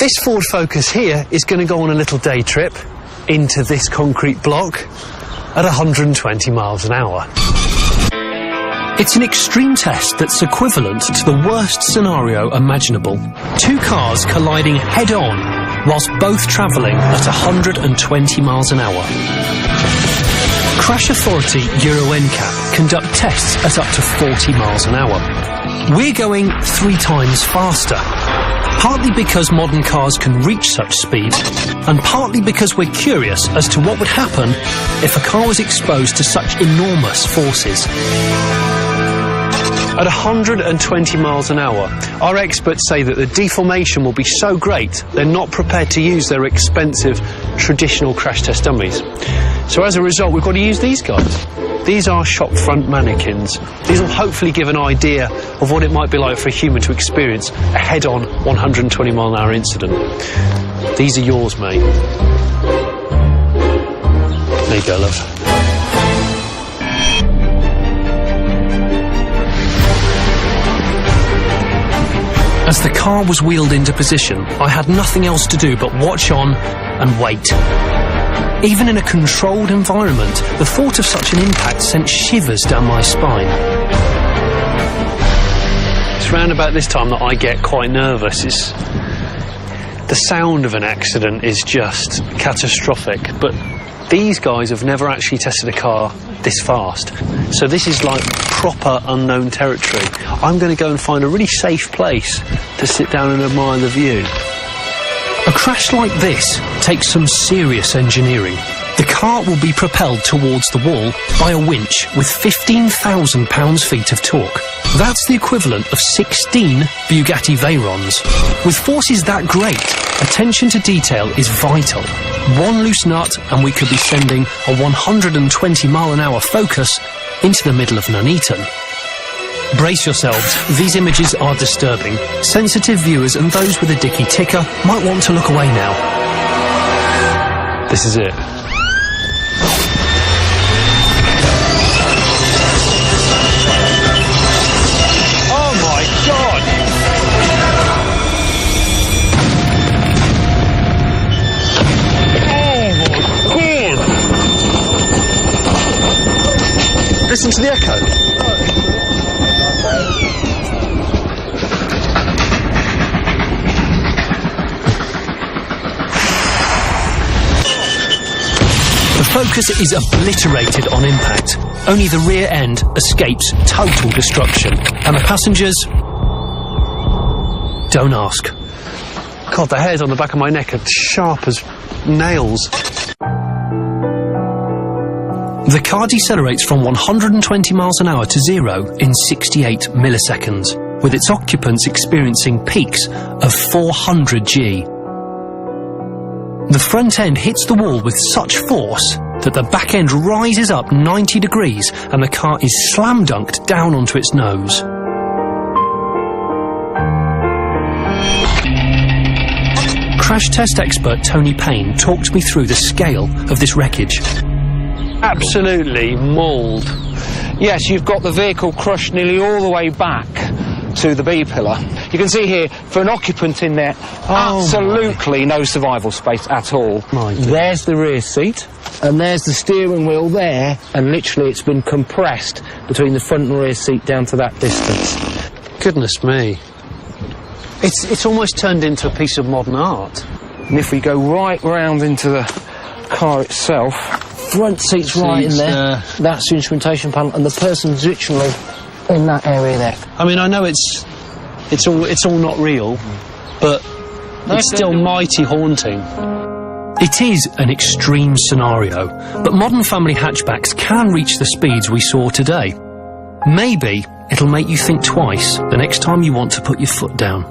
This Ford Focus here is going to go on a little day trip into this concrete block at 120 miles an hour. It's an extreme test that's equivalent to the worst scenario imaginable. Two cars colliding head-on whilst both travelling at 120 miles an hour. Crash Authority Euro NCAP conduct tests at up to 40 miles an hour. We're going 3 times faster. Partly because modern cars can reach such speed, and partly because we're curious as to what would happen if a car was exposed to such enormous forces. At 120 miles an hour, our experts say that the deformation will be so great they're not prepared to use their expensive traditional crash test dummies. So as a result, we've got to use these guys. These are shop front mannequins. These will hopefully give an idea of what it might be like for a human to experience a head-on 120 mile an hour incident. These are yours, mate. There you go, love. As the car was wheeled into position, I had nothing else to do but watch on and wait. Even in a controlled environment, the thought of such an impact sent shivers down my spine. It's round about this time that I get quite nervous. The sound of an accident is just catastrophic, but these guys have never actually tested a car this fast. So this is like proper unknown territory. I'm going to go and find a really safe place to sit down and admire the view. A crash like this takes some serious engineering. The car will be propelled towards the wall by a winch with 15,000 pounds-feet of torque. That's the equivalent of 16 Bugatti Veyrons. With forces that great, attention to detail is vital. One loose nut and we could be sending a 120 mile an hour Focus into the middle of Nuneaton. Brace yourselves, these images are disturbing. Sensitive viewers and those with a dicky ticker might want to look away now. This is it. Oh my God! Oh my God! Listen to the echo. The Focus is obliterated on impact. Only the rear end escapes total destruction. And the passengers... don't ask. God, the hairs on the back of my neck are sharp as nails. The car decelerates from 120 miles an hour to 0 in 68 milliseconds, with its occupants experiencing peaks of 400 G. The front end hits the wall with such force that the back end rises up 90 degrees and the car is slam-dunked down onto its nose. Crash test expert Tony Payne talked me through the scale of this wreckage. Absolutely mauled. Yes, you've got the vehicle crushed nearly all the way back to the B-pillar. You can see here, for an occupant in there, absolutely no survival space at all. There's the rear seat, and there's the steering wheel there, and literally it's been compressed between the front and rear seat down to that distance. Goodness me. It's almost turned into a piece of modern art. And if we go right round into the car itself, front seat's right in there, that's the instrumentation panel, and the person's literally in that area there. I mean, I know it's all not real, but it's still mighty haunting. It is an extreme scenario, but modern family hatchbacks can reach the speeds we saw today. Maybe it'll make you think twice the next time you want to put your foot down.